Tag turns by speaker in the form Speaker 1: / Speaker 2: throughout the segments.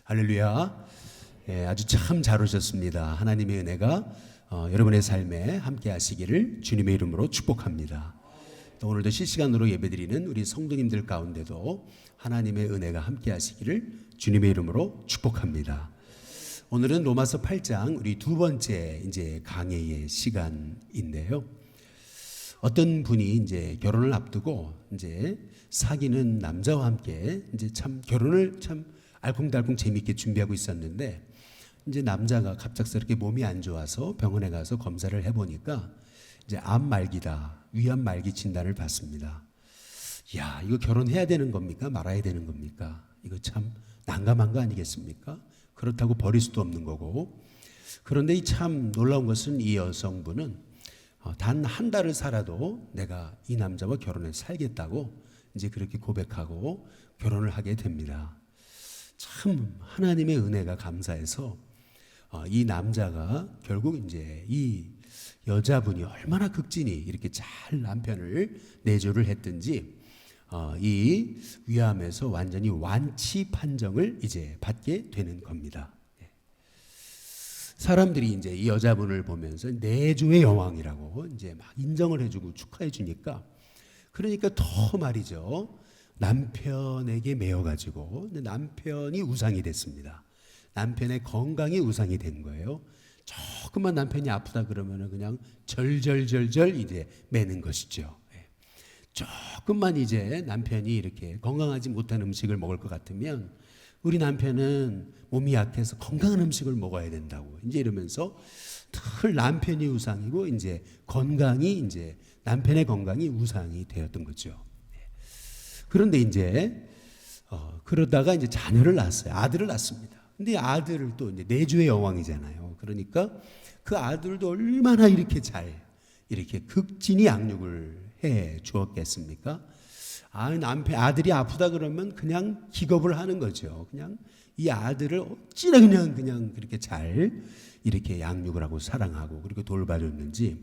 Speaker 1: 할렐루야. 아주 참 잘 오셨습니다. 하나님의 은혜가 여러분의 삶에 함께 하시기를 주님의 이름으로 축복합니다. 또 오늘도 실시간으로 예배드리는 우리 성도님들 가운데도 하나님의 은혜가 함께 하시기를 주님의 이름으로 축복합니다. 오늘은 로마서 8장 우리 두 번째 이제 강해의 시간인데요. 어떤 분이 이제 결혼을 앞두고 이제 사귀는 남자와 함께 이제 참 결혼을 참 알콩달콩 재미있게 준비하고 있었는데 이제 남자가 갑작스럽게 몸이 안 좋아서 병원에 가서 검사를 해보니까 이제 암 말기다, 위암 말기 진단을 받습니다. 야, 이거 결혼해야 되는 겁니까? 말아야 되는 겁니까? 이거 참 난감한 거 아니겠습니까? 그렇다고 버릴 수도 없는 거고. 그런데 이 참 놀라운 것은 이 여성분은 단 한 달을 살아도 내가 이 남자와 결혼해 살겠다고 이제 그렇게 고백하고 결혼을 하게 됩니다. 참 하나님의 은혜가 감사해서 이 남자가 결국 이제 이 여자분이 얼마나 극진히 이렇게 잘 남편을 내조를 했든지 이 위암에서 완전히 완치 판정을 이제 받게 되는 겁니다. 사람들이 이제 이 여자분을 보면서 내조의 여왕이라고 이제 막 인정을 해주고 축하해 주니까 그러니까 더 말이죠. 남편에게 매여가지고 남편이 우상이 됐습니다. 남편의 건강이 우상이 된 거예요. 조금만 남편이 아프다 그러면 그냥 절절절절 이제 매는 것이죠. 조금만 이제 남편이 이렇게 건강하지 못한 음식을 먹을 것 같으면 우리 남편은 몸이 약해서 건강한 음식을 먹어야 된다고 이제 이러면서 늘 남편이 우상이고 이제 건강이 이제 남편의 건강이 우상이 되었던 거죠. 그런데 이제 그러다가 이제 자녀를 낳았어요. 아들을 낳습니다. 근데 아들을 또 이제 내조의 여왕이잖아요. 그러니까 그 아들도 얼마나 이렇게 잘 이렇게 극진히 양육을 해 주었겠습니까? 남편 아들이 아프다 그러면 그냥 기겁을 하는 거죠. 그냥 이 아들을 어찌나 그냥 그렇게 잘 이렇게 양육을 하고 사랑하고 그리고 돌봐줬는지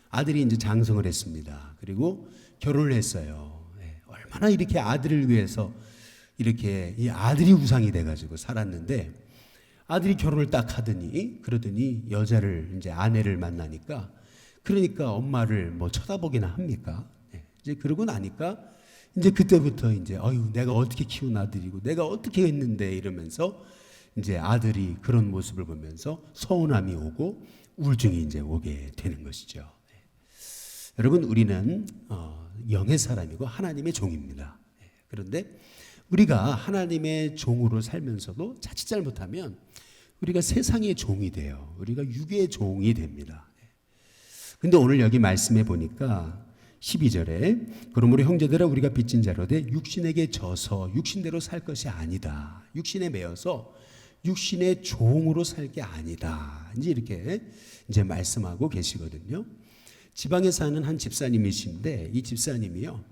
Speaker 1: 아들이 이제 장성을 했습니다. 그리고 결혼을 했어요. 얼마나 이렇게 아들을 위해서 이렇게 이 아들이 우상이 돼가지고 살았는데 아들이 결혼을 딱 하더니 그러더니 여자를 이제 아내를 만나니까 그러니까 엄마를 뭐 쳐다보기나 합니까? 이제 그러고 나니까 이제 그때부터 이제 내가 어떻게 키운 아들이고 내가 어떻게 했는데 이러면서 이제 아들이 그런 모습을 보면서 서운함이 오고 우울증이 이제 오게 되는 것이죠. 여러분 우리는 영의 사람이고 하나님의 종입니다. 그런데 우리가 하나님의 종으로 살면서도 자칫 잘못하면 우리가 세상의 종이 돼요. 우리가 육의 종이 됩니다. 근데 오늘 여기 말씀해 보니까 12절에 그러므로 형제들아 우리가 빚진 자로 돼 육신에게 져서 육신대로 살 것이 아니다. 육신에 매여서 육신의 종으로 살 게 아니다. 이제 이렇게 이제 말씀하고 계시거든요. 지방에 사는 한 집사님이신데 이 집사님이요.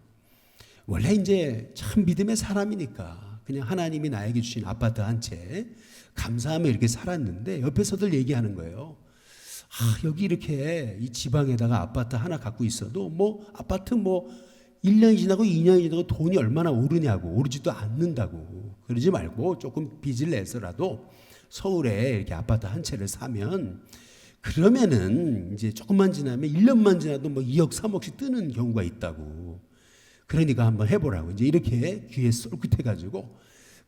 Speaker 1: 원래 이제 참 믿음의 사람이니까 그냥 하나님이 나에게 주신 아파트 한 채 감사하며 이렇게 살았는데 옆에서들 얘기하는 거예요. 여기 이렇게 이 지방에다가 아파트 하나 갖고 있어도 뭐 아파트 뭐 1년이 지나고 2년이 지나고 돈이 얼마나 오르냐고 오르지도 않는다고 그러지 말고 조금 빚을 내서라도 서울에 이렇게 아파트 한 채를 사면 그러면은 이제 조금만 지나면 1년만 지나도 뭐 2억 3억씩 뜨는 경우가 있다고. 그러니까 한번 해보라고 이제 이렇게 귀에 쏠깃해가지고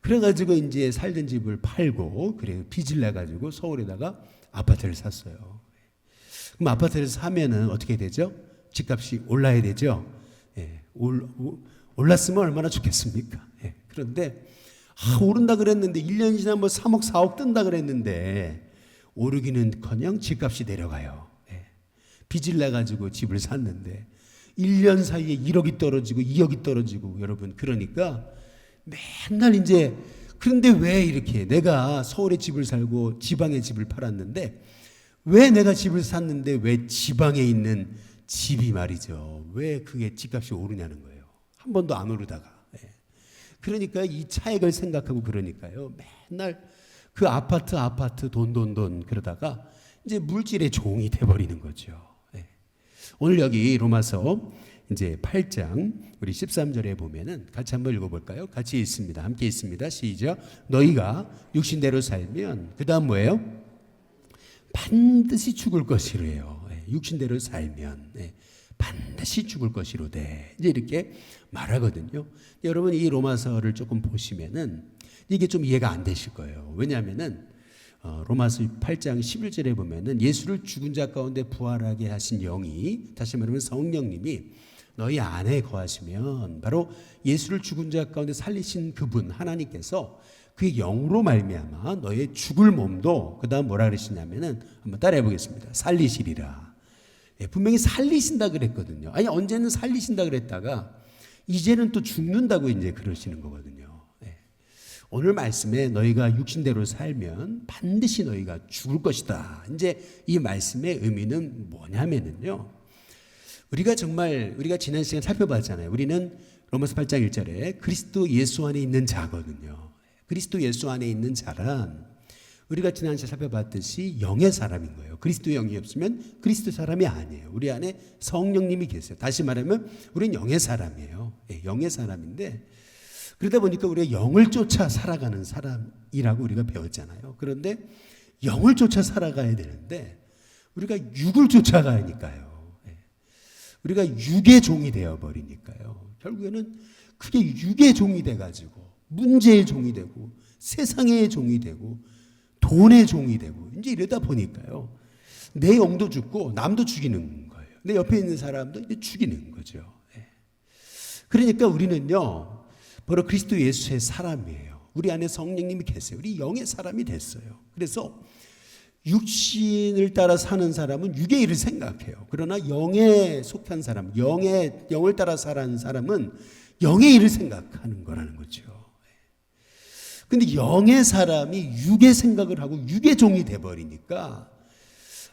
Speaker 1: 그래가지고 이제 살던 집을 팔고 그래 빚을 내가지고 서울에다가 아파트를 샀어요. 그럼 아파트를 사면은 어떻게 되죠? 집값이 올라야 되죠. 올랐으면 얼마나 좋겠습니까? 그런데 오른다 그랬는데 1년 지나면 뭐 3억 4억 뜬다 그랬는데 오르기는커녕 집값이 내려가요. 빚을 내가지고 집을 샀는데 1년 사이에 1억이 떨어지고 2억이 떨어지고 여러분 그러니까 맨날 이제 그런데 왜 이렇게 내가 서울에 집을 살고 지방에 집을 팔았는데 왜 내가 집을 샀는데 왜 지방에 있는 집이 말이죠. 왜 그게 집값이 오르냐는 거예요. 한 번도 안 오르다가. 그러니까 이 차액을 생각하고 그러니까요. 맨날 그 아파트 돈 그러다가 이제 물질의 종이 돼버리는 거죠. 오늘 여기 로마서 이제 8장 우리 13절에 보면은 같이 한번 읽어볼까요? 같이 읽습니다. 함께 읽습니다. 시작. 너희가 육신대로 살면 그 다음 뭐예요? 반드시 죽을 것이래요. 육신대로 살면 반드시 죽을 것이로되 이제 이렇게 말하거든요. 여러분 이 로마서를 조금 보시면은 이게 좀 이해가 안 되실 거예요. 왜냐하면은 로마서 8장 11절에 보면은 예수를 죽은 자 가운데 부활하게 하신 영이, 다시 말하면 성령님이 너희 안에 거하시면 바로 예수를 죽은 자 가운데 살리신 그분 하나님께서 그 영으로 말미암아 너의 죽을 몸도 그다음 뭐라 그러시냐면은 한번 따라해 보겠습니다. 살리시리라. 분명히 살리신다 그랬거든요. 아니 언제는 살리신다 그랬다가 이제는 또 죽는다고 이제 그러시는 거거든요. 오늘 말씀에 너희가 육신대로 살면 반드시 너희가 죽을 것이다. 이제 이 말씀의 의미는 뭐냐면은요. 우리가 지난 시간에 살펴봤잖아요. 우리는 로마서 8장 1절에 그리스도 예수 안에 있는 자거든요. 그리스도 예수 안에 있는 자란 우리가 지난 시간에 살펴봤듯이 영의 사람인 거예요. 그리스도 영이 없으면 그리스도 사람이 아니에요. 우리 안에 성령님이 계세요. 다시 말하면 우리는 영의 사람이에요. 영의 사람인데 그러다 보니까 우리가 영을 쫓아 살아가는 사람이라고 우리가 배웠잖아요. 그런데 영을 쫓아 살아가야 되는데 우리가 육을 쫓아가니까요. 우리가 육의 종이 되어버리니까요. 결국에는 그게 육의 종이 돼가지고 문제의 종이 되고 세상의 종이 되고 돈의 종이 되고 이제 이러다 보니까요. 내 영도 죽고 남도 죽이는 거예요. 내 옆에 있는 사람도 이제 죽이는 거죠. 그러니까 우리는요. 바로 그리스도 예수의 사람이에요. 우리 안에 성령님이 계세요. 우리 영의 사람이 됐어요. 그래서 육신을 따라 사는 사람은 육의 일을 생각해요. 그러나 영에 속한 사람, 영을 따라 사는 사람은 영의 일을 생각하는 거라는 거죠. 근데 영의 사람이 육의 생각을 하고 육의 종이 돼버리니까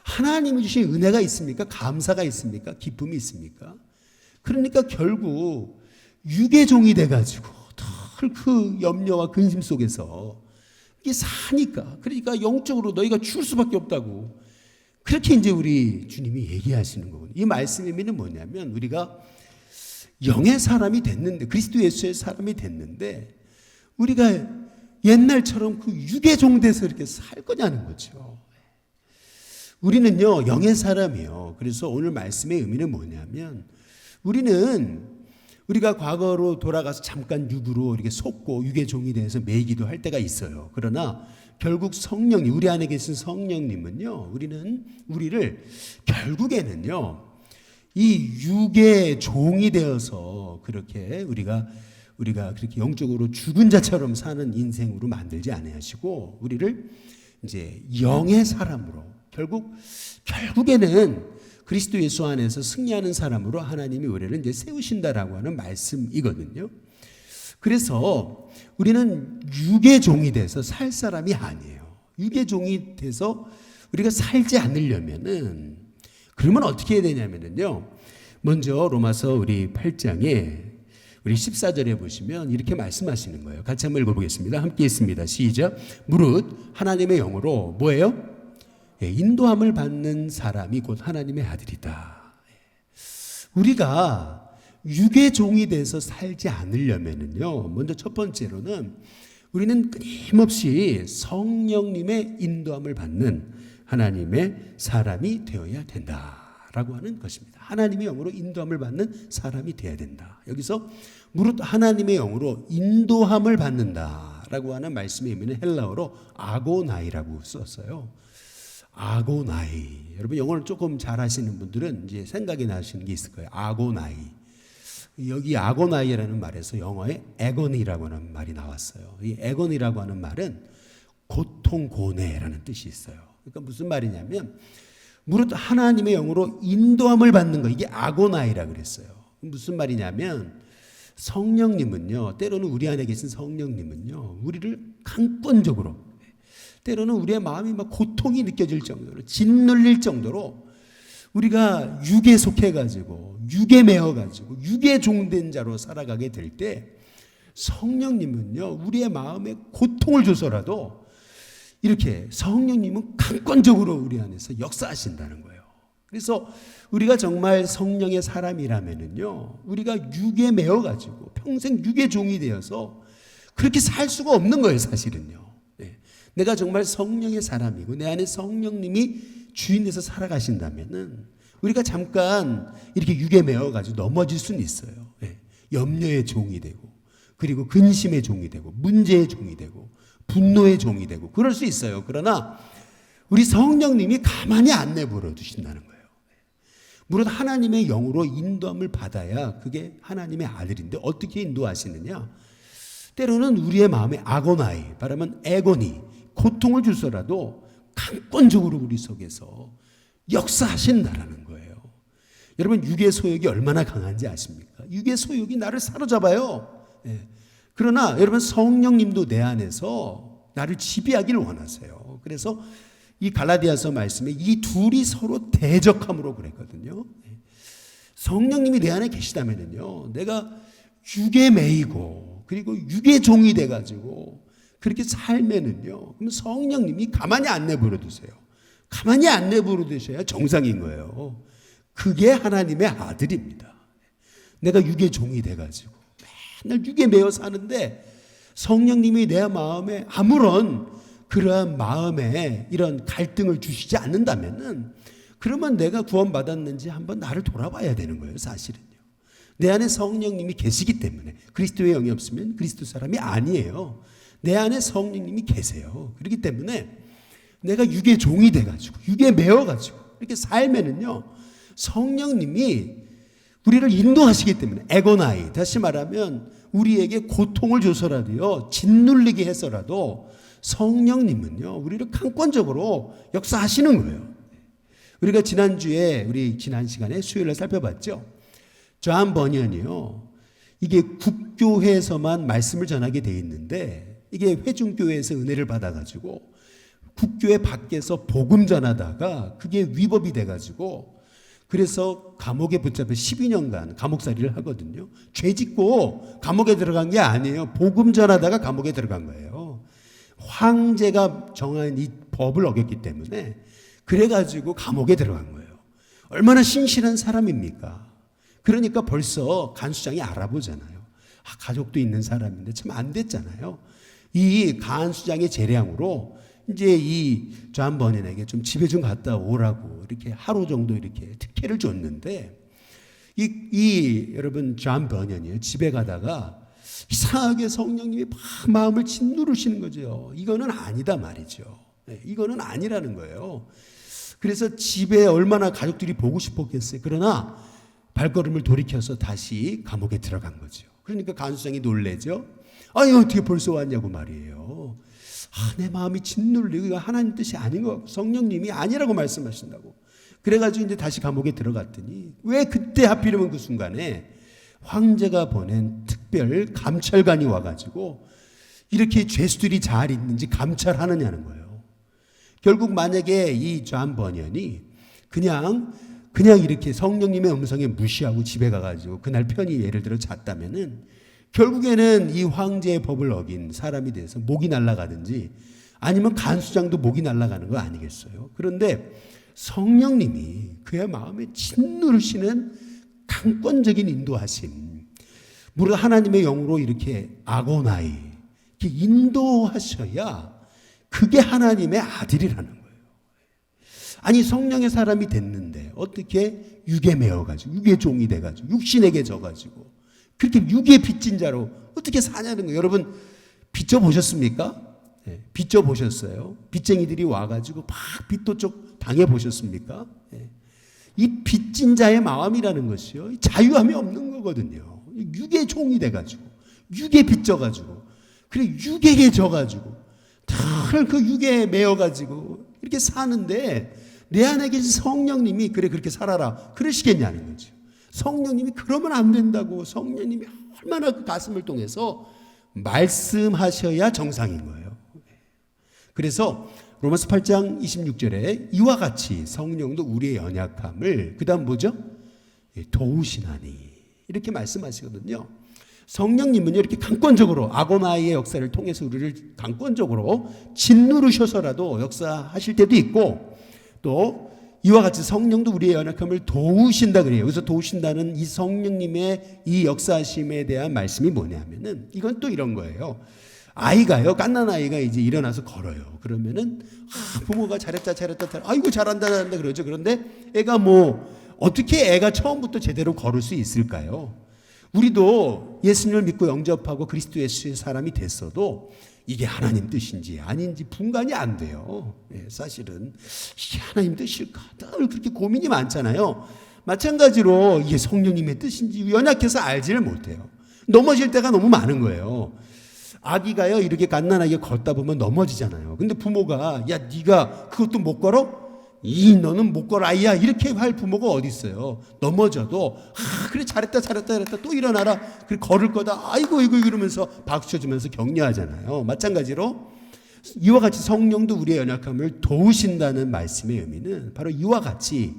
Speaker 1: 하나님이 주신 은혜가 있습니까? 감사가 있습니까? 기쁨이 있습니까? 그러니까 결국 육의 종이 돼가지고 그 염려와 근심 속에서 이게 사니까 그러니까 영적으로 너희가 죽을 수밖에 없다고 그렇게 이제 우리 주님이 얘기하시는 거거든요. 이 말씀의 의미는 뭐냐면 우리가 영의 사람이 됐는데 그리스도 예수의 사람이 됐는데 우리가 옛날처럼 그 육의 종 돼서 이렇게 살 거냐는 거죠. 우리는요 영의 사람이에요. 그래서 오늘 말씀의 의미는 뭐냐면 우리가 과거로 돌아가서 잠깐 육으로 이렇게 속고 육의 종이 돼서 매기도 할 때가 있어요. 그러나 결국 성령님, 우리 안에 계신 성령님은요, 우리를 결국에는요, 이 육의 종이 되어서 그렇게 우리가 그렇게 영적으로 죽은 자처럼 사는 인생으로 만들지 아니하시고 우리를 이제 영의 사람으로 결국에는 그리스도 예수 안에서 승리하는 사람으로 하나님이 우리를 이제 세우신다라고 하는 말씀이거든요. 그래서 우리는 육의 종이 돼서 살 사람이 아니에요. 육의 종이 돼서 우리가 살지 않으려면은 그러면 어떻게 해야 되냐면요. 먼저 로마서 우리 8장에 우리 14절에 보시면 이렇게 말씀하시는 거예요. 같이 한번 읽어보겠습니다. 함께 읽습니다. 시작. 무릇 하나님의 영으로 뭐예요? 인도함을 받는 사람이 곧 하나님의 아들이다. 우리가 육의 종이 돼서 살지 않으려면은요. 먼저 첫 번째로는 우리는 끊임없이 성령님의 인도함을 받는 하나님의 사람이 되어야 된다라고 하는 것입니다. 하나님의 영으로 인도함을 받는 사람이 되어야 된다. 여기서 무릇 하나님의 영으로 인도함을 받는다라고 하는 말씀의 의미는 헬라어로 아고나이라고 썼어요. 아고나이. 여러분 영어를 조금 잘 하시는 분들은 이제 생각이 나시는 게 있을 거예요. 아고나이. 여기 아고나이라는 말에서 영어에 애거니라고 하는 말이 나왔어요. 이 애거니라고 하는 말은 고통, 고뇌라는 뜻이 있어요. 그러니까 무슨 말이냐면 무릇 하나님의 영으로 인도함을 받는 거, 이게 아고나이라고 그랬어요. 무슨 말이냐면 성령님은요, 때로는 우리 안에 계신 성령님은요, 우리를 강권적으로, 때로는 우리의 마음이 막 고통이 느껴질 정도로, 짓눌릴 정도로 우리가 육에 속해가지고, 육에 매어가지고, 육에 종된 자로 살아가게 될 때 성령님은요, 우리의 마음에 고통을 줘서라도 이렇게 성령님은 강권적으로 우리 안에서 역사하신다는 거예요. 그래서 우리가 정말 성령의 사람이라면은요, 우리가 육에 매어가지고 평생 육의 종이 되어서 그렇게 살 수가 없는 거예요, 사실은요. 네. 내가 정말 성령의 사람이고 내 안에 성령님이 주인 돼서 살아가신다면은 우리가 잠깐 이렇게 육에 매어가지고 넘어질 수는 있어요. 네. 염려의 종이 되고, 그리고 근심의 종이 되고, 문제의 종이 되고, 분노의 종이 되고, 그럴 수 있어요. 그러나 우리 성령님이 가만히 안 내버려 두신다는 거예요. 무릇 하나님의 영으로 인도함을 받아야 그게 하나님의 아들인데, 어떻게 인도하시느냐? 때로는 우리의 마음에 아고나이, 말하면 애고니, 고통을 주서라도 강권적으로 우리 속에서 역사하신다라는 거예요. 여러분, 육의 소욕이 얼마나 강한지 아십니까? 육의 소욕이 나를 사로잡아요. 예. 그러나 여러분, 성령님도 내 안에서 나를 지배하기를 원하세요. 그래서 이 갈라디아서 말씀에 이 둘이 서로 대적함으로 그랬거든요. 성령님이 내 안에 계시다면요, 내가 육에 매이고 그리고 육의 종이 돼가지고 그렇게 살면은요, 그럼 성령님이 가만히 안 내버려 두세요. 가만히 안 내버려 두셔야 정상인 거예요. 그게 하나님의 아들입니다. 내가 육의 종이 돼가지고 맨날 육에 매여 사는데 성령님이 내 마음에 아무런 그러한 마음에 이런 갈등을 주시지 않는다면은, 그러면 내가 구원받았는지 한번 나를 돌아봐야 되는 거예요, 사실은요. 내 안에 성령님이 계시기 때문에. 그리스도의 영이 없으면 그리스도 사람이 아니에요. 내 안에 성령님이 계세요. 그렇기 때문에 내가 육의 종이 돼가지고 육에 매어가지고 이렇게 살면은요, 성령님이 우리를 인도하시기 때문에, 에고나이, 다시 말하면 우리에게 고통을 줘서라도요, 짓눌리게 해서라도 성령님은요, 우리를 강권적으로 역사하시는 거예요. 우리가 지난주에, 우리 지난 시간에 수요일에 살펴봤죠. 존 버니언이요, 이게 국교회에서만 말씀을 전하게 돼 있는데, 이게 회중교회에서 은혜를 받아가지고 국교회 밖에서 복음 전하다가 그게 위법이 돼가지고, 그래서 감옥에 붙잡혀 12년간 감옥살이를 하거든요. 죄 짓고 감옥에 들어간 게 아니에요. 복음 전하다가 감옥에 들어간 거예요. 황제가 정한 이 법을 어겼기 때문에, 그래가지고 감옥에 들어간 거예요. 얼마나 신실한 사람입니까? 그러니까 벌써 간수장이 알아보잖아요. 아, 가족도 있는 사람인데 참 안 됐잖아요. 이 간수장의 재량으로 이제 이 존 버니언에게 좀 집에 좀 갔다 오라고 이렇게 하루 정도 이렇게 특혜를 줬는데, 여러분 존 버니언이요, 집에 가다가 이상하게 성령님이 막 마음을 짓누르시는 거죠. 이거는 아니다 말이죠. 네, 이거는 아니라는 거예요. 그래서 집에 얼마나 가족들이 보고 싶었겠어요. 그러나 발걸음을 돌이켜서 다시 감옥에 들어간 거죠. 그러니까 간수장이 놀래죠. 아니, 어떻게 벌써 왔냐고 말이에요. 아, 내 마음이 짓눌리고 이거 하나님 뜻이 아닌 것 같고 성령님이 아니라고 말씀하신다고. 그래가지고 이제 다시 감옥에 들어갔더니, 왜 그때 하필이면 그 순간에 황제가 보낸 특별 감찰관이 와가지고 이렇게 죄수들이 잘 있는지 감찰하느냐는 거예요. 결국 만약에 이 존 버니언이 그냥 이렇게 성령님의 음성에 무시하고 집에 가가지고 그날 편히 예를 들어 잤다면은, 결국에는 이 황제의 법을 어긴 사람이 돼서 목이 날아가든지 아니면 간수장도 목이 날아가는 거 아니겠어요? 그런데 성령님이 그의 마음에 짓누르시는 강권적인 인도하심, 무릇 하나님의 영으로 이렇게 아고나이, 이렇게 인도하셔야 그게 하나님의 아들이라는 거예요. 아니, 성령의 사람이 됐는데 어떻게 육에 매어가지고 육의 종이 돼가지고 육신에게 져가지고 그렇게 육의 빚진 자로 어떻게 사냐는 거예요. 여러분, 빚져보셨습니까? 네, 빚져보셨어요? 빚쟁이들이 와가지고 막 빚도쪽 당해보셨습니까? 네. 이 빚진 자의 마음이라는 것이요, 자유함이 없는 거거든요. 육의 종이 돼가지고 육에 빚져가지고 그리고 육에게 져가지고 늘 그 육에 매어가지고 이렇게 사는데, 내 안에 계신 성령님이 그래 그렇게 살아라 그러시겠냐는 거죠. 성령님이 그러면 안 된다고 성령님이 얼마나 그 가슴을 통해서 말씀하셔야 정상인 거예요. 그래서 로마서 8장 26절에 이와 같이 성령도 우리의 연약함을, 그 다음 뭐죠? 도우시나니, 이렇게 말씀하시거든요. 성령님은 이렇게 강권적으로 아고나이의 역사를 통해서 우리를 강권적으로 짓누르셔서라도 역사하실 때도 있고, 또 이와 같이 성령도 우리의 연약함을 도우신다 그래요. 그래서 도우신다는 이 성령님의 이 역사하심에 대한 말씀이 뭐냐면은 이건 또 이런 거예요. 아이가요, 갓난 아이가 이제 일어나서 걸어요. 그러면은 부모가 잘했다 아이고 잘한다 그러죠. 그런데 애가 어떻게 애가 처음부터 제대로 걸을 수 있을까요? 우리도 예수님을 믿고 영접하고 그리스도 예수의 사람이 됐어도 이게 하나님 뜻인지 아닌지 분간이 안 돼요. 사실은 이게 하나님 뜻일까? 늘 그렇게 고민이 많잖아요. 마찬가지로 이게 성령님의 뜻인지 연약해서 알지를 못해요. 넘어질 때가 너무 많은 거예요. 아기가요 이렇게 갓난아기가 걷다 보면 넘어지잖아요. 근데 부모가 야 네가 그것도 못 걸어? 너는 못 걸어 아이야 이렇게 할 부모가 어디 있어요. 넘어져도 그래 잘했다 또 일어나라 그래 걸을 거다 아이고 이러면서 박수 쳐주면서 격려하잖아요. 마찬가지로 이와 같이 성령도 우리의 연약함을 도우신다는 말씀의 의미는 바로 이와 같이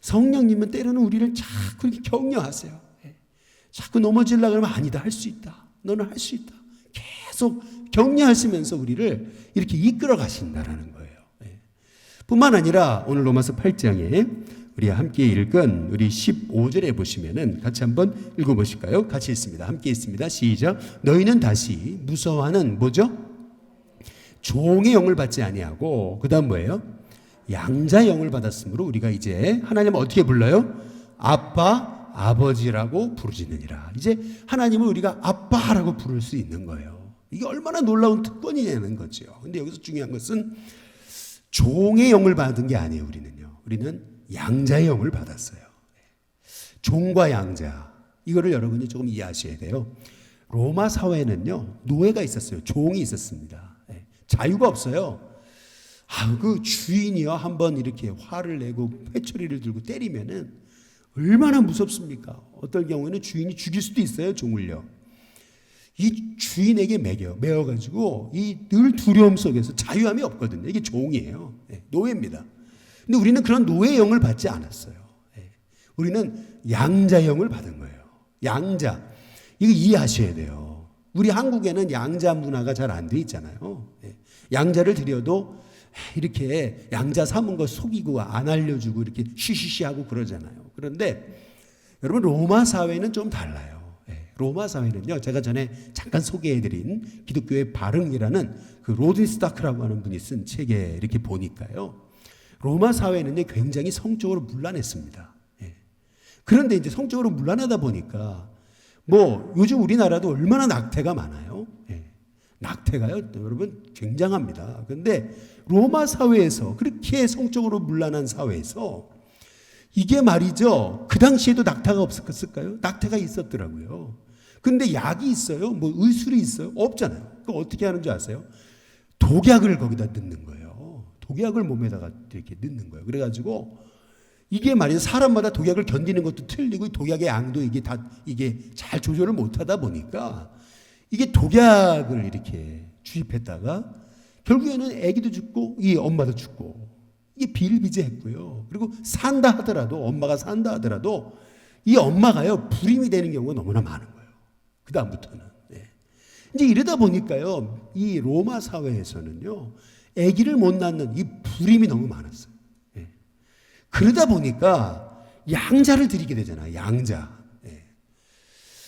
Speaker 1: 성령님은 때로는 우리를 자꾸 이렇게 격려하세요. 자꾸 넘어지려고 하면 아니다 할 수 있다 너는 할 수 있다 계속 격려하시면서 우리를 이렇게 이끌어 가신다라는 거예요. 뿐만 아니라 오늘 로마서 8장에 우리 함께 읽은 우리 15절에 보시면은 같이 한번 읽어보실까요? 같이 읽습니다. 함께 읽습니다. 시작. 너희는 다시 무서워하는 뭐죠? 종의 영을 받지 아니하고 그 다음 뭐예요? 양자의 영을 받았으므로 우리가 이제 하나님을 어떻게 불러요? 아빠, 아버지라고 부르짖느니라. 이제 하나님을 우리가 아빠라고 부를 수 있는 거예요. 이게 얼마나 놀라운 특권이냐는 거죠. 근데 여기서 중요한 것은 종의 영을 받은 게 아니에요. 우리는 양자의 영을 받았어요. 종과 양자 이거를 여러분이 조금 이해하셔야 돼요. 로마 사회는요 노예가 있었어요. 종이 있었습니다. 자유가 없어요. 그 주인이요 한번 이렇게 화를 내고 회초리를 들고 때리면은 얼마나 무섭습니까? 어떨 경우에는 주인이 죽일 수도 있어요. 종을요. 이 주인에게 매어가지고 이 늘 두려움 속에서 자유함이 없거든요. 이게 종이에요. 노예입니다. 근데 우리는 그런 노예 영을 받지 않았어요. 우리는 양자 영을 받은 거예요. 양자. 이거 이해하셔야 돼요. 우리 한국에는 양자 문화가 잘 안 돼 있잖아요. 양자를 드려도 이렇게 양자 삼은 거 속이고 안 알려주고 이렇게 쉬쉬쉬하고 그러잖아요. 그런데 여러분 로마 사회는 좀 달라요. 로마 사회는요, 제가 전에 잠깐 소개해드린 기독교의 발흥이라는 그 로든 스타크라고 하는 분이 쓴 책에 이렇게 보니까요, 로마 사회는요, 굉장히 성적으로 문란했습니다. 그런데 이제 성적으로 문란하다 보니까, 요즘 우리나라도 얼마나 낙태가 많아요. 낙태가요, 여러분, 굉장합니다. 그런데 로마 사회에서, 그렇게 성적으로 문란한 사회에서, 이게 말이죠, 그 당시에도 낙태가 없었을까요? 낙태가 있었더라고요. 근데 약이 있어요? 의술이 있어요? 없잖아요. 그럼 어떻게 하는 줄 아세요? 독약을 거기다 넣는 거예요. 독약을 몸에다가 이렇게 넣는 거예요. 그래가지고 이게 말이죠. 사람마다 독약을 견디는 것도 틀리고 독약의 양도 이게 잘 조절을 못하다 보니까 이게 독약을 이렇게 주입했다가 결국에는 아기도 죽고 이 엄마도 죽고 이게 비일비재했고요. 그리고 엄마가 산다 하더라도 이 엄마가요 불임이 되는 경우가 너무나 많은 거예요. 그 다음부터는. 이제 이러다 보니까요, 이 로마 사회에서는요, 아기를 못 낳는 이 불임이 너무 많았어요. 그러다 보니까 양자를 드리게 되잖아요. 양자.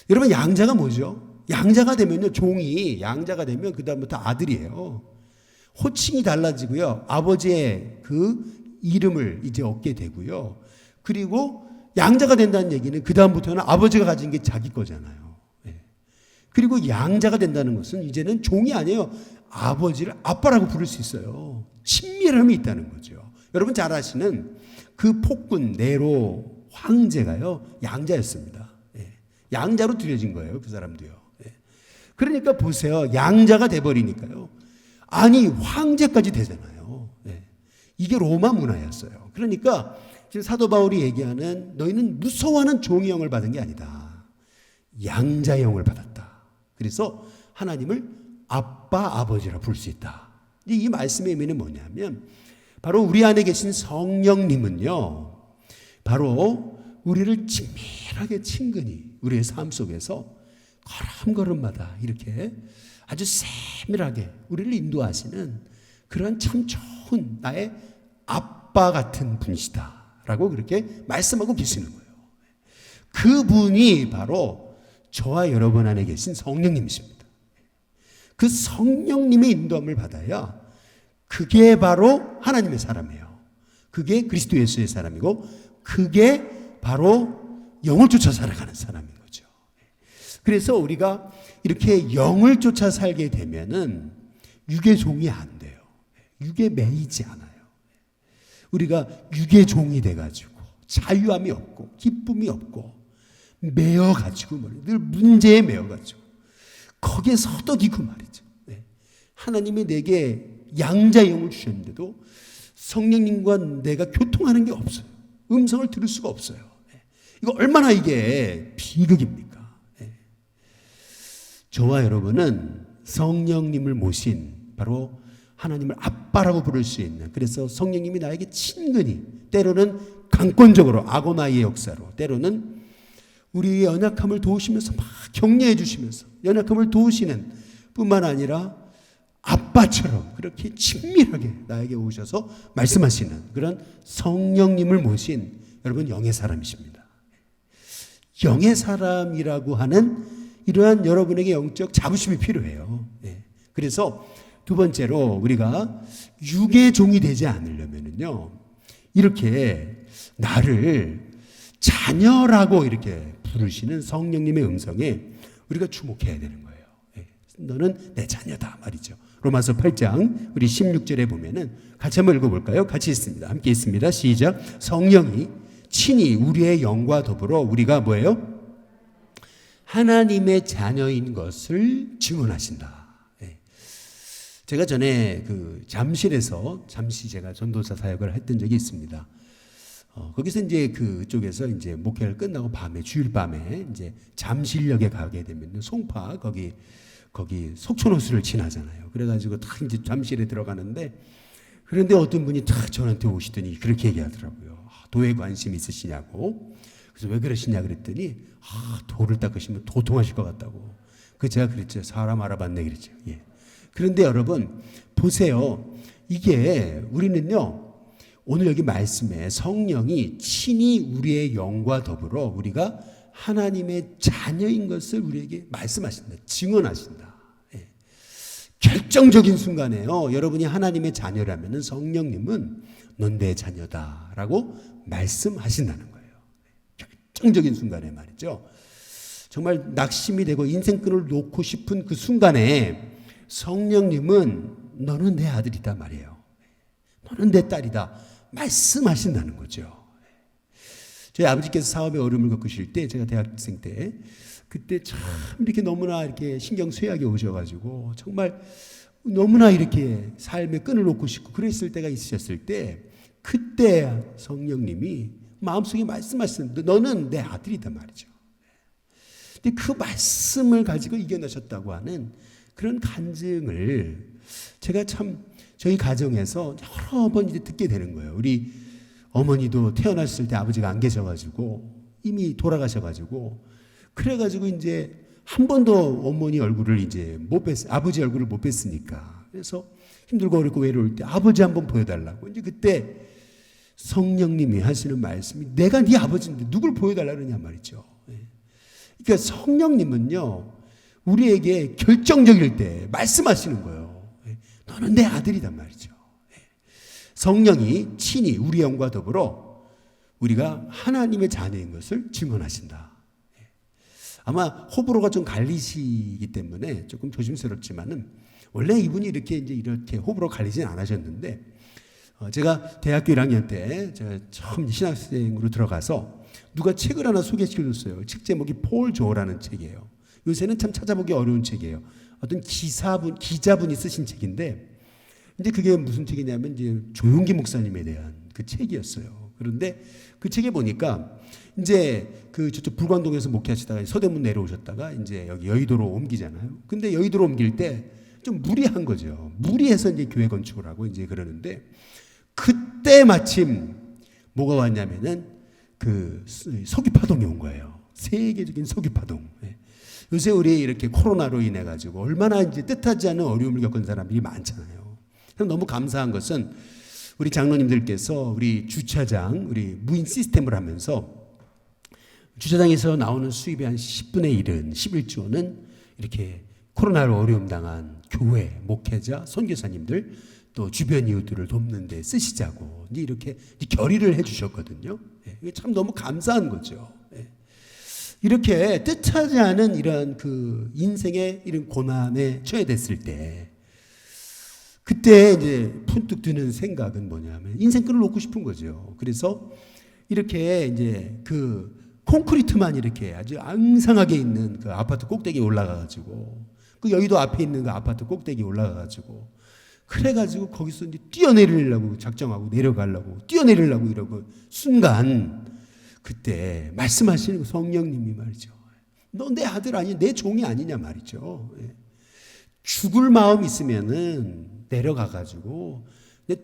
Speaker 1: 여러분 양자가 뭐죠? 양자가 되면요, 종이 양자가 되면 그 다음부터 아들이에요. 호칭이 달라지고요, 아버지의 그 이름을 이제 얻게 되고요. 그리고 양자가 된다는 얘기는 그 다음부터는 아버지가 가진 게 자기 거잖아요. 그리고 양자가 된다는 것은 이제는 종이 아니에요. 아버지를 아빠라고 부를 수 있어요. 친밀함이 있다는 거죠. 여러분 잘 아시는 그 폭군 네로 황제가요 양자였습니다. 양자로 들여진 거예요. 그 사람도요. 그러니까 보세요. 양자가 돼버리니까요. 아니 황제까지 되잖아요. 이게 로마 문화였어요. 그러니까 지금 사도 바울이 얘기하는 너희는 무서워하는 종의 영을 받은 게 아니다. 양자의 영을 받았다. 그래서 하나님을 아빠, 아버지라 부를 수 있다. 이 말씀의 의미는 뭐냐면 바로 우리 안에 계신 성령님은요, 바로 우리를 친밀하게 친근히 우리의 삶 속에서 걸음걸음마다 이렇게 아주 세밀하게 우리를 인도하시는 그런 참 좋은 나의 아빠, 아빠 같은 분이시다라고 그렇게 말씀하고 계시는 거예요. 그분이 바로 저와 여러분 안에 계신 성령님이십니다. 그 성령님의 인도함을 받아야 그게 바로 하나님의 사람이에요. 그게 그리스도 예수의 사람이고 그게 바로 영을 쫓아 살아가는 사람인 거죠. 그래서 우리가 이렇게 영을 쫓아 살게 되면은 육의 종이 안 돼요. 육에 매이지 않아요. 우리가 육의 종이 돼가지고 자유함이 없고 기쁨이 없고 매여가지고 늘 문제에 매여가지고 거기에 서덕이고 말이죠. 하나님이 내게 양자의 영을 주셨는데도 성령님과 내가 교통하는 게 없어요. 음성을 들을 수가 없어요. 이거 얼마나 이게 비극입니까? 저와 여러분은 성령님을 모신 바로 하나님을 아빠라고 부를 수 있는, 그래서 성령님이 나에게 친근히 때로는 강권적으로 아고나이의 역사로 때로는 우리의 연약함을 도우시면서 막 격려해 주시면서 연약함을 도우시는 뿐만 아니라 아빠처럼 그렇게 친밀하게 나에게 오셔서 말씀하시는 그런 성령님을 모신 여러분 영의 사람이십니다. 영의 사람이라고 하는 이러한 여러분에게 영적 자부심이 필요해요. 그래서 두 번째로 우리가 육의 종이 되지 않으려면요, 이렇게 나를 자녀라고 이렇게 부르시는 성령님의 음성에 우리가 주목해야 되는 거예요. 너는 내 자녀다 말이죠. 로마서 8장 우리 16절에 보면은 같이 한번 읽어볼까요? 같이 있습니다. 함께 있습니다. 시작. 성령이 친히 우리의 영과 더불어 우리가 뭐예요? 하나님의 자녀인 것을 증언하신다. 제가 전에 그 잠실에서 잠시 제가 전도사 사역을 했던 적이 있습니다. 거기서 이제 그쪽에서 이제 목회를 끝나고 밤에 주일 밤에 이제 잠실역에 가게 되면 송파 거기 속초호수를 지나잖아요. 그래가지고 딱 이제 잠실에 들어가는데 그런데 어떤 분이 딱 저한테 오시더니 그렇게 얘기하더라고요. 도에 관심 있으시냐고. 그래서 왜 그러시냐 그랬더니 도를 닦으시면 도통하실 것 같다고. 제가 그랬죠. 사람 알아봤네 그랬죠. 예. 그런데 여러분 보세요. 이게 우리는요 오늘 여기 말씀에 성령이 친히 우리의 영과 더불어 우리가 하나님의 자녀인 것을 우리에게 말씀하신다. 증언하신다. 예. 결정적인 순간에요. 여러분이 하나님의 자녀라면 성령님은 넌 내 자녀다라고 말씀하신다는 거예요. 결정적인 순간에 말이죠. 정말 낙심이 되고 인생끈을 놓고 싶은 그 순간에 성령님은 너는 내 아들이다 말이에요. 너는 내 딸이다 말씀하신다는 거죠. 저희 아버지께서 사업에 어려움을 겪으실 때 제가 대학생 때 그때 참 이렇게 너무나 이렇게 신경 쇠하게 오셔가지고 정말 너무나 이렇게 삶의 끈을 놓고 싶고 그랬을 때가 있으셨을 때 그때 성령님이 마음속에 말씀하시는데 너는 내 아들이다 말이죠. 근데 그 말씀을 가지고 이겨내셨다고 하는 그런 간증을 제가 참 저희 가정에서 여러 번 이제 듣게 되는 거예요. 우리 어머니도 태어났을 때 아버지가 안 계셔가지고 이미 돌아가셔가지고 그래가지고 이제 한 번도 어머니 얼굴을 이제 못 뵀, 아버지 얼굴을 못 뵀으니까 그래서 힘들고 어렵고 외로울 때 아버지 한번 보여달라고 이제 그때 성령님이 하시는 말씀이 내가 네 아버지인데 누굴 보여달라느냐 말이죠. 그러니까 성령님은요 우리에게 결정적일 때 말씀하시는 거예요. 너는 내 아들이단 말이죠. 성령이 친히 우리 영과 더불어 우리가 하나님의 자녀인 것을 증언하신다. 아마 호불호가 좀 갈리시기 때문에 조금 조심스럽지만은 원래 이분이 이렇게 호불호 갈리진 않으셨는데 제가 대학교 1학년 때 제가 처음 신학생으로 들어가서 누가 책을 하나 소개시켜줬어요. 책 제목이 폴 조어라는 책이에요. 요새는 참 찾아보기 어려운 책이에요. 어떤 기자분이 쓰신 책인데 이제 그게 무슨 책이냐면 이제 조용기 목사님에 대한 그 책이었어요. 그런데 그 책에 보니까 이제 저쪽 불광동에서 목회하시다가 서대문 내려오셨다가 이제 여기 여의도로 옮기잖아요. 근데 여의도로 옮길 때 좀 무리한 거죠. 무리해서 이제 교회 건축을 하고 이제 그러는데 그때 마침 뭐가 왔냐면은 석유파동이 온 거예요. 세계적인 석유파동. 요새 우리 이렇게 코로나로 인해 가지고 얼마나 이제 뜻하지 않은 어려움을 겪은 사람들이 많잖아요. 너무 감사한 것은 우리 장로님들께서 우리 주차장, 우리 무인 시스템을 하면서 주차장에서 나오는 수입의 한 10분의 1은, 11조는 이렇게 코로나로 어려움 당한 교회, 목회자, 선교사님들 또 주변 이웃들을 돕는 데 쓰시자고 이렇게 결의를 해 주셨거든요. 이게 참 너무 감사한 거죠. 이렇게 뜻하지 않은 이런 그 인생의 이런 고난에 처해됐을 때 그때 이제 푼뚝 드는 생각은 뭐냐면 인생끈을 놓고 싶은 거죠. 그래서 이렇게 이제 그 콘크리트만 이렇게 아주 앙상하게 있는 그 아파트 꼭대기에 올라가가지고 그 여의도 앞에 있는 그 아파트 꼭대기에 올라가가지고 그래가지고 거기서 이제 뛰어내리려고 작정하고 내려가려고 뛰어내리려고 이러고 순간 그때 말씀하시는 성령님이 말이죠. 너 내 아들 아니 내 종이 아니냐 말이죠. 죽을 마음 있으면은 내려가가지고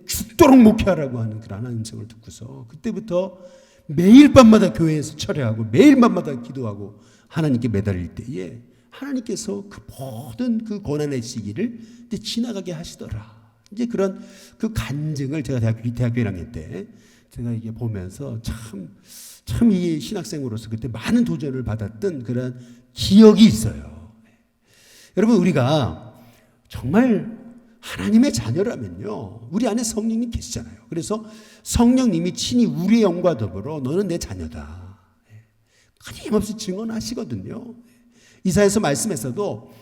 Speaker 1: 죽도록 목회하라고 하는 그런 음성을 듣고서 그때부터 매일 밤마다 교회에서 철회하고 매일 밤마다 기도하고 하나님께 매달릴 때에 하나님께서 그 모든 그 고난의 시기를 이제 지나가게 하시더라. 이제 그런 그 간증을 제가 대학교 1학년 때 제가 이게 보면서 참 이 신학생으로서 그때 많은 도전을 받았던 그런 기억이 있어요. 여러분 우리가 정말 하나님의 자녀라면요. 우리 안에 성령님 계시잖아요. 그래서 성령님이 친히 우리의 영과 더불어 너는 내 자녀다. 끊임없이 증언하시거든요. 이사야서 말씀에서도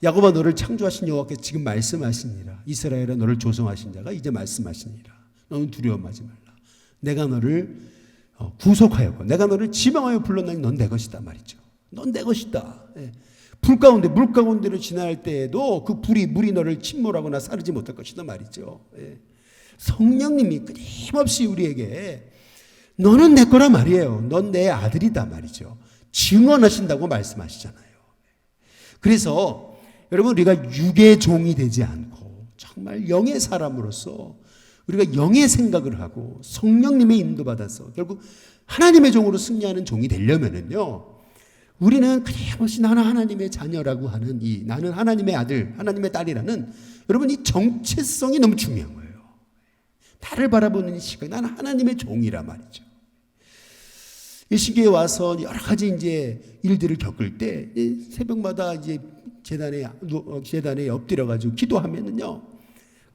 Speaker 1: 야곱아 너를 창조하신 여호와께서 지금 말씀하시니라. 이스라엘아 너를 조성하신 자가 이제 말씀하시니라. 너는 두려워하지 말라. 내가 너를 구속하였고 내가 너를 지명하여 불렀나니 넌 내 것이다 말이죠. 넌 내 것이다. 불 가운데 물 가운데로 지날 때에도 그 물이 너를 침몰하거나 사르지 못할 것이다 말이죠. 성령님이 끊임없이 우리에게 너는 내 거라 말이에요. 넌 내 아들이다 말이죠. 증언하신다고 말씀하시잖아요. 그래서 여러분 우리가 육의 종이 되지 않고 정말 영의 사람으로서 우리가 영의 생각을 하고 성령님의 인도받아서 결국 하나님의 종으로 승리하는 종이 되려면은요. 우리는 끊임없이 나는 하나님의 자녀라고 하는 이 나는 하나님의 아들, 하나님의 딸이라는 여러분 이 정체성이 너무 중요한 거예요. 나를 바라보는 이 시각, 나는 하나님의 종이라 말이죠. 이 시기에 와서 여러 가지 이제 일들을 겪을 때 새벽마다 이제 재단에 엎드려가지고 기도하면은요,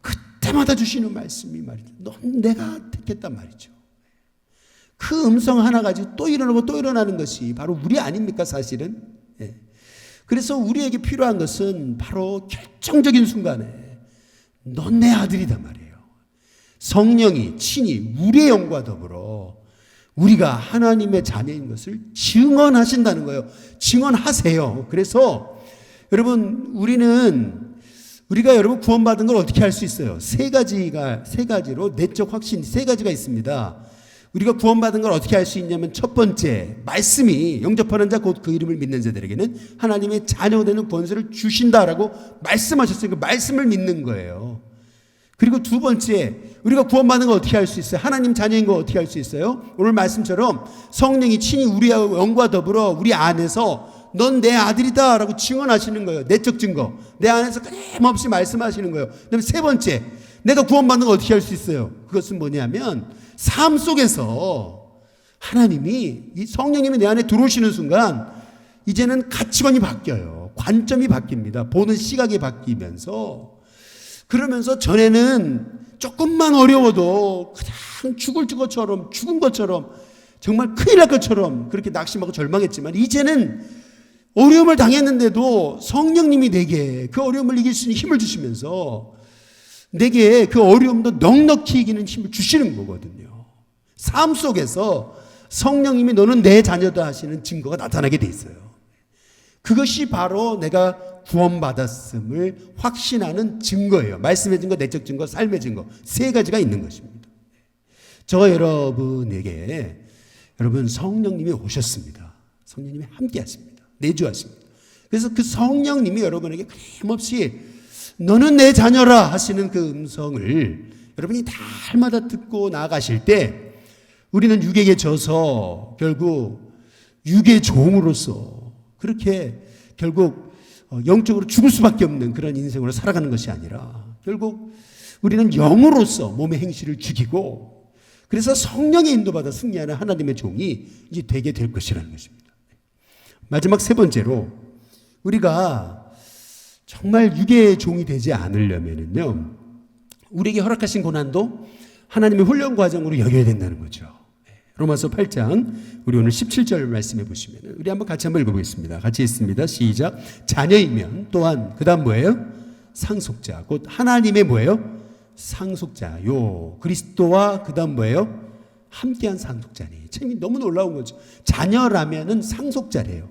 Speaker 1: 그때마다 주시는 말씀이 말이죠. 넌 내가 택했단 말이죠. 그 음성 하나 가지고 또 일어나고 또 일어나는 것이 바로 우리 아닙니까 사실은? 그래서 우리에게 필요한 것은 바로 결정적인 순간에 넌 내 아들이다 말이에요. 성령이 친히 우리의 영과 더불어 우리가 하나님의 자녀인 것을 증언하신다는 거예요. 증언하세요. 그래서 여러분 우리가 여러분 구원받은 걸 어떻게 할 수 있어요? 세 가지로 내적 확신 세 가지가 있습니다. 우리가 구원받은 걸 어떻게 할 수 있냐면 첫 번째 말씀이 영접하는 자 곧 그 이름을 믿는 자들에게는 하나님의 자녀 되는 권세를 주신다라고 말씀하셨어요. 그 말씀을 믿는 거예요. 그리고 두 번째 우리가 구원받는 걸 어떻게 할 수 있어요? 하나님 자녀인 걸 어떻게 할 수 있어요? 오늘 말씀처럼 성령이 친히 우리의 영과 더불어 우리 안에서 넌 내 아들이다 라고 증언하시는 거예요. 내적 증거. 내 안에서 끊임없이 말씀하시는 거예요. 그다음에 세 번째 내가 구원받는 걸 어떻게 할 수 있어요? 그것은 뭐냐면 삶 속에서 하나님이 이 성령님이 내 안에 들어오시는 순간 이제는 가치관이 바뀌어요. 관점이 바뀝니다. 보는 시각이 바뀌면서 그러면서 전에는 조금만 어려워도 그냥 죽은 것처럼 정말 큰일 날 것처럼 그렇게 낙심하고 절망했지만 이제는 어려움을 당했는데도 성령님이 내게 그 어려움을 이길 수 있는 힘을 주시면서 내게 그 어려움도 넉넉히 이기는 힘을 주시는 거거든요. 삶 속에서 성령님이 너는 내 자녀다 하시는 증거가 나타나게 돼 있어요. 그것이 바로 내가 구원받았음을 확신하는 증거예요. 말씀의 증거, 내적 증거, 삶의 증거 세 가지가 있는 것입니다. 저 여러분에게 여러분 성령님이 오셨습니다. 성령님이 함께 하십니다. 내주하십니다. 그래서 그 성령님이 여러분에게 끊임없이 너는 내 자녀라 하시는 그 음성을 여러분이 날마다 듣고 나아가실 때 우리는 육에게 져서 결국 육의 종으로서 그렇게 결국 영적으로 죽을 수밖에 없는 그런 인생으로 살아가는 것이 아니라 결국 우리는 영으로서 몸의 행실을 죽이고 그래서 성령의 인도받아 승리하는 하나님의 종이 이제 되게 될 것이라는 것입니다. 마지막 세 번째로 우리가 정말 육의 종이 되지 않으려면은요, 우리에게 허락하신 고난도 하나님의 훈련 과정으로 여겨야 된다는 거죠. 로마서 8장 우리 오늘 17절 말씀해 보시면 우리 한번 같이 한번 읽어보겠습니다. 같이 읽습니다. 시작. 자녀이면 또한 그 다음 뭐예요? 상속자, 곧 하나님의 뭐예요? 상속자요. 그리스도와 그 다음 뭐예요? 함께한 상속자니. 참 너무 놀라운 거죠. 자녀라면은 상속자래요.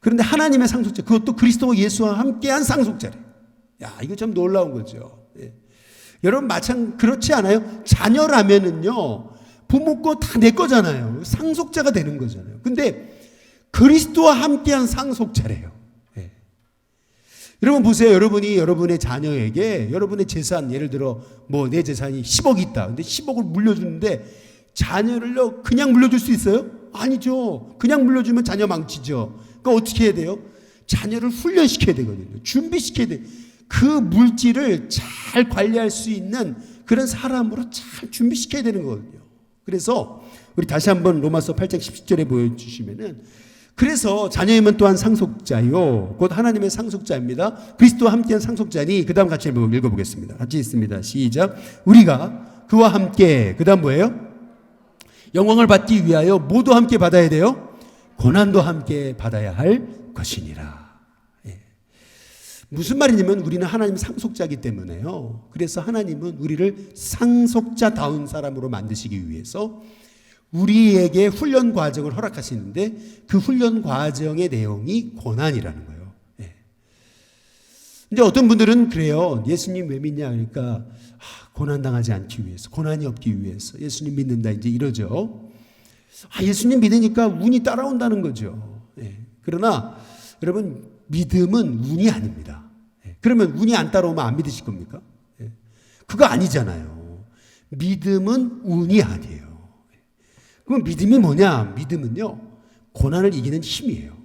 Speaker 1: 그런데 하나님의 상속자, 그것도 그리스도와 예수와 함께한 상속자래요. 야, 이거 참 놀라운 거죠. 예. 여러분 그렇지 않아요? 자녀라면은요, 부모 거 다 내 거잖아요. 상속자가 되는 거잖아요. 근데 그리스도와 함께한 상속자래요. 예. 여러분 보세요. 여러분이 여러분의 자녀에게 여러분의 재산, 예를 들어 뭐 내 재산이 10억이 있다. 근데 10억을 물려주는데 자녀를요 그냥 물려줄 수 있어요? 아니죠. 그냥 물려주면 자녀 망치죠. 그러니까 어떻게 해야 돼요? 자녀를 훈련시켜야 되거든요. 준비시켜야 돼요. 그 물질을 잘 관리할 수 있는 그런 사람으로 잘 준비시켜야 되는 거거든요. 그래서 우리 다시 한번 로마서 8장 17절에 보여주시면은, 그래서 자녀이면 또한 상속자요 곧 하나님의 상속자입니다. 그리스도와 함께한 상속자니. 그 다음 같이 읽어보겠습니다. 같이 읽습니다. 시작. 우리가 그와 함께, 그 다음 뭐예요? 영광을 받기 위하여 모두 함께 받아야 돼요. 고난도 함께 받아야 할 것이니라. 예. 무슨 말이냐면 우리는 하나님 상속자이기 때문에요. 그래서 하나님은 우리를 상속자다운 사람으로 만드시기 위해서 우리에게 훈련 과정을 허락하시는데 그 훈련 과정의 내용이 고난이라는 거예요. 예. 이제 어떤 분들은 그래요. 예수님 왜 믿냐 그러니까 고난당하지 않기 위해서, 고난이 없기 위해서 예수님 믿는다 이제 이러죠. 예수님 믿으니까 운이 따라온다는 거죠. 예. 그러나 여러분 믿음은 운이 아닙니다. 예. 그러면 운이 안 따라오면 안 믿으실 겁니까? 예. 그거 아니잖아요. 믿음은 운이 아니에요. 그럼 믿음이 뭐냐? 믿음은요, 고난을 이기는 힘이에요.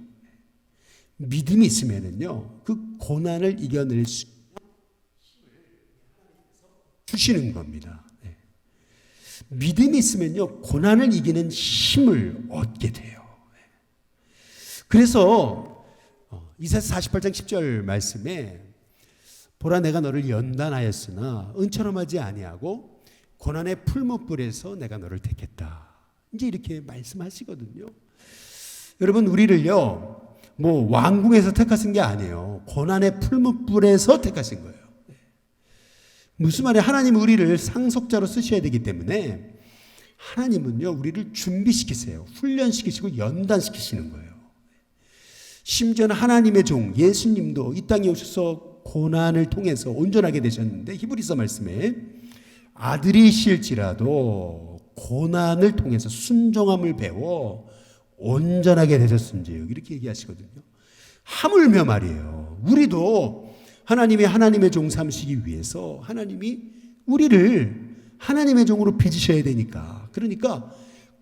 Speaker 1: 믿음이 있으면은요, 그 고난을 이겨낼 수 주시는 겁니다. 네. 믿음이 있으면요, 고난을 이기는 힘을 얻게 돼요. 그래서 이사야 48장 10절 말씀에 보라 내가 너를 연단하였으나 은처럼하지 아니하고 고난의 풀무불에서 내가 너를 택했다. 이제 이렇게 말씀하시거든요. 여러분 우리를요 뭐 왕궁에서 택하신 게 아니에요. 고난의 풀무불에서 택하신 거예요. 무슨 말이에요? 하나님은 우리를 상속자로 쓰셔야 되기 때문에 하나님은요 우리를 준비시키세요. 훈련시키시고 연단시키시는 거예요. 심지어는 하나님의 종 예수님도 이 땅에 오셔서 고난을 통해서 온전하게 되셨는데 히브리서 말씀에 아들이실지라도 고난을 통해서 순종함을 배워 온전하게 되셨은지요. 이렇게 얘기하시거든요. 하물며 말이에요. 우리도 하나님의 종 삼으시기 위해서 하나님이 우리를 하나님의 종으로 빚으셔야 되니까. 그러니까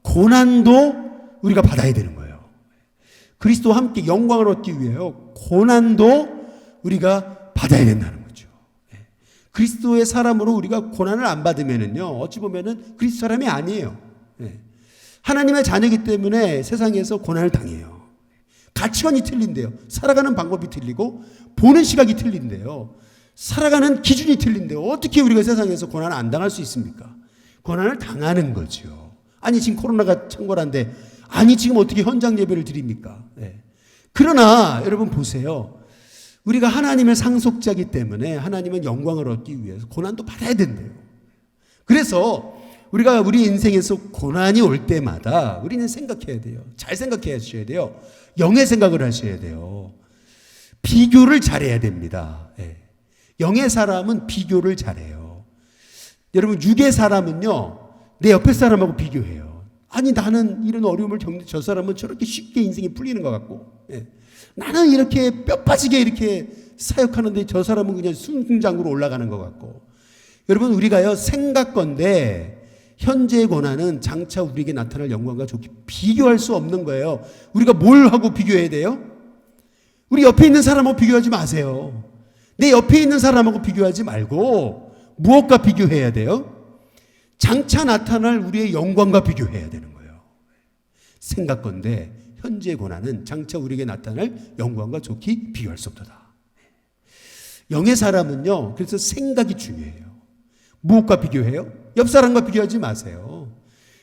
Speaker 1: 고난도 우리가 받아야 되는 거예요. 그리스도와 함께 영광을 얻기 위해요. 고난도 우리가 받아야 된다는 거예요. 그리스도의 사람으로 우리가 고난을 안 받으면은요, 어찌 보면은 그리스도 사람이 아니에요. 하나님의 자녀이기 때문에 세상에서 고난을 당해요. 가치관이 틀린데요. 살아가는 방법이 틀리고 보는 시각이 틀린데요. 살아가는 기준이 틀린데요. 어떻게 우리가 세상에서 고난을 안 당할 수 있습니까? 고난을 당하는 거죠. 아니 지금 코로나가 창궐한데 아니 지금 어떻게 현장 예배를 드립니까? 그러나 여러분 보세요. 우리가 하나님의 상속자이기 때문에 하나님은 영광을 얻기 위해서 고난도 받아야 된대요. 그래서 우리가 우리 인생에서 고난이 올 때마다 우리는 생각해야 돼요. 잘 생각해 하셔야 돼요. 영의 생각을 하셔야 돼요. 비교를 잘해야 됩니다. 영의 사람은 비교를 잘해요. 여러분 육의 사람은요 내 옆에 사람하고 비교해요. 아니 나는 이런 어려움을 겪는데 저 사람은 저렇게 쉽게 인생이 풀리는 것 같고 나는 이렇게 뼈 빠지게 이렇게 사역하는데 저 사람은 그냥 승승장구로 올라가는 것 같고. 여러분 우리가요 생각건데 현재의 고난은 장차 우리에게 나타날 영광과 좋게 비교할 수 없는 거예요. 우리가 뭘 하고 비교해야 돼요? 우리 옆에 있는 사람하고 비교하지 마세요. 내 옆에 있는 사람하고 비교하지 말고 무엇과 비교해야 돼요? 장차 나타날 우리의 영광과 비교해야 되는 거예요. 생각건대 현재의 고난은 장차 우리에게 나타날 영광과 좋게 비교할 수 없도다. 영의 사람은요, 그래서 생각이 중요해요. 무엇과 비교해요? 옆 사람과 비교하지 마세요.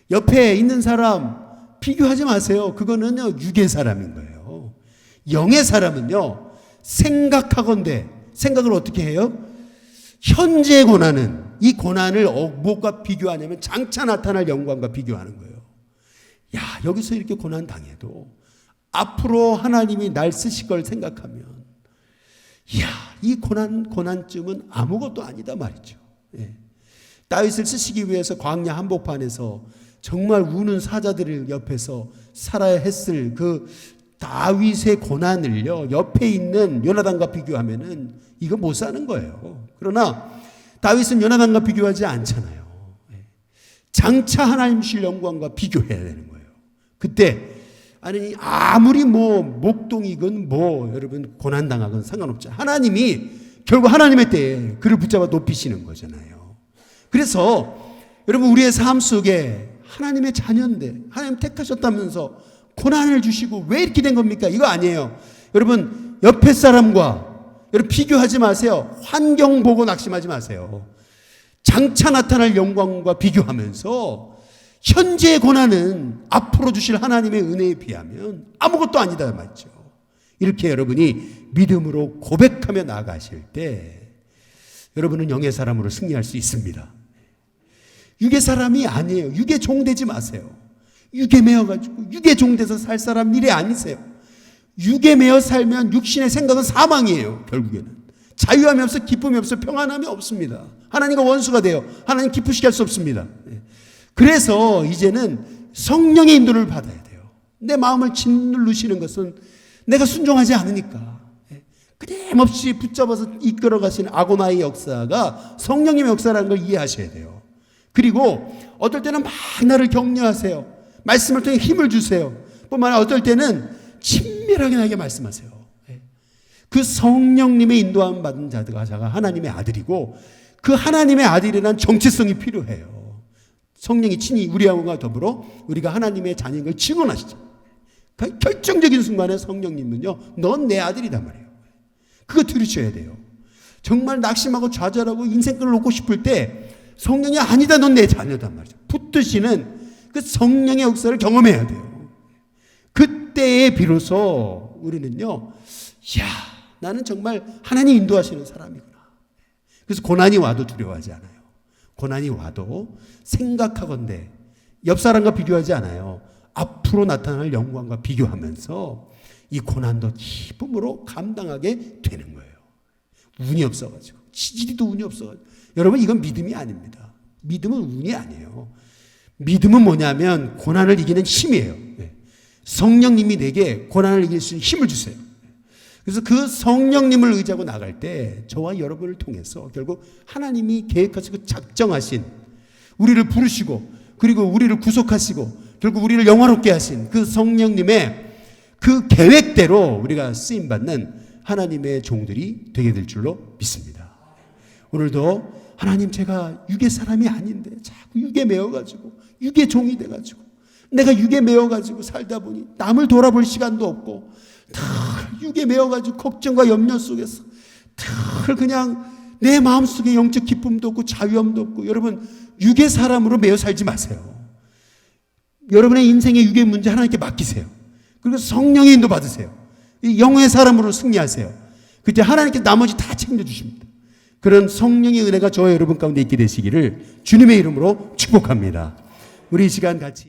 Speaker 1: 옆에 있는 사람 비교하지 마세요. 그거는요, 육의 사람인 거예요. 영의 사람은요, 생각하건대, 생각을 어떻게 해요? 현재의 고난은, 이 고난을 무엇과 비교하냐면 장차 나타날 영광과 비교하는 거예요. 야, 여기서 이렇게 고난 당해도 앞으로 하나님이 날 쓰실 걸 생각하면, 이야, 이 고난쯤은 아무것도 아니다 말이죠. 예. 다윗을 쓰시기 위해서 광야 한복판에서 정말 우는 사자들을 옆에서 살아야 했을 그 다윗의 고난을요, 옆에 있는 요나단과 비교하면은 이거 못 사는 거예요. 그러나 다윗은 요나단과 비교하지 않잖아요. 장차 하나님실 영광과 비교해야 되는 거예요. 그때 아무리 목동이건 여러분 고난당하건 상관없죠. 하나님이 결국 하나님의 때에 그를 붙잡아 높이시는 거잖아요. 그래서 여러분 우리의 삶 속에 하나님의 자녀인데 하나님 택하셨다면서 고난을 주시고 왜 이렇게 된 겁니까? 이거 아니에요. 여러분 옆에 사람과 여러분 비교하지 마세요. 환경 보고 낙심하지 마세요. 장차 나타날 영광과 비교하면서 현재의 고난은 앞으로 주실 하나님의 은혜에 비하면 아무것도 아니다 맞죠. 이렇게 여러분이 믿음으로 고백하며 나아가실 때 여러분은 영의 사람으로 승리할 수 있습니다. 육의 사람이 아니에요. 육의 종 되지 마세요. 육에 매여가지고 육의 종 돼서 살 사람 일이 아니세요. 육에 매여 살면 육신의 생각은 사망이에요. 결국에는 자유함이 없어, 기쁨이 없어, 평안함이 없습니다. 하나님과 원수가 돼요. 하나님 기쁘시게 할 수 없습니다. 그래서 이제는 성령의 인도를 받아야 돼요. 내 마음을 짓누르시는 것은 내가 순종하지 않으니까 끊임없이 붙잡아서 이끌어 가시는 아고나의 역사가 성령님의 역사라는 걸 이해하셔야 돼요. 그리고 어떨 때는 막 나를 격려하세요. 말씀을 통해 힘을 주세요. 뿐만 아니라 어떨 때는 친밀하게 나에게 말씀하세요. 그 성령님의 인도함 받은 자가 하나님의 아들이고 그 하나님의 아들이란 정체성이 필요해요. 성령이 친히 우리와 더불어 우리가 하나님의 자녀인 걸 증언하시죠. 그 결정적인 순간에 성령님은요, 넌 내 아들이다 말이에요. 그거 들으셔야 돼요. 정말 낙심하고 좌절하고 인생끈을 놓고 싶을 때 성령이 아니다, 넌 내 자녀다 말이죠. 붙드시는 그 성령의 역사를 경험해야 돼요. 그때에 비로소 우리는요, 이야, 나는 정말 하나님 인도하시는 사람이구나. 그래서 고난이 와도 두려워하지 않아요. 고난이 와도 생각하건대 옆 사람과 비교하지 않아요. 앞으로 나타날 영광과 비교하면서 이 고난도 기쁨으로 감당하게 되는 거예요. 운이 없어가지고, 치질이도 운이 없어가지고. 여러분, 이건 믿음이 아닙니다. 믿음은 운이 아니에요. 믿음은 뭐냐면 고난을 이기는 힘이에요. 성령님이 내게 고난을 이길 수 있는 힘을 주세요. 그래서 그 성령님을 의지하고 나갈 때 저와 여러분을 통해서 결국 하나님이 계획하시고 작정하신, 우리를 부르시고 그리고 우리를 구속하시고 결국 우리를 영화롭게 하신 그 성령님의 그 계획대로 우리가 쓰임받는 하나님의 종들이 되게 될 줄로 믿습니다. 오늘도 하나님, 제가 육의 사람이 아닌데 자꾸 육에 매여가지고 육의 종이 돼가지고 내가 육에 매여가지고 살다 보니 남을 돌아볼 시간도 없고 늘 육에 매여가지고 걱정과 염려 속에서 늘 그냥 내 마음속에 영적 기쁨도 없고 자유함도 없고. 여러분, 육의 사람으로 매여 살지 마세요. 여러분의 인생의 육의 문제 하나님께 맡기세요. 그리고 성령의 인도 받으세요. 영의 사람으로 승리하세요. 그때 하나님께 나머지 다 챙겨주십니다. 그런 성령의 은혜가 저와 여러분 가운데 있게 되시기를 주님의 이름으로 축복합니다. 우리 이 시간 같이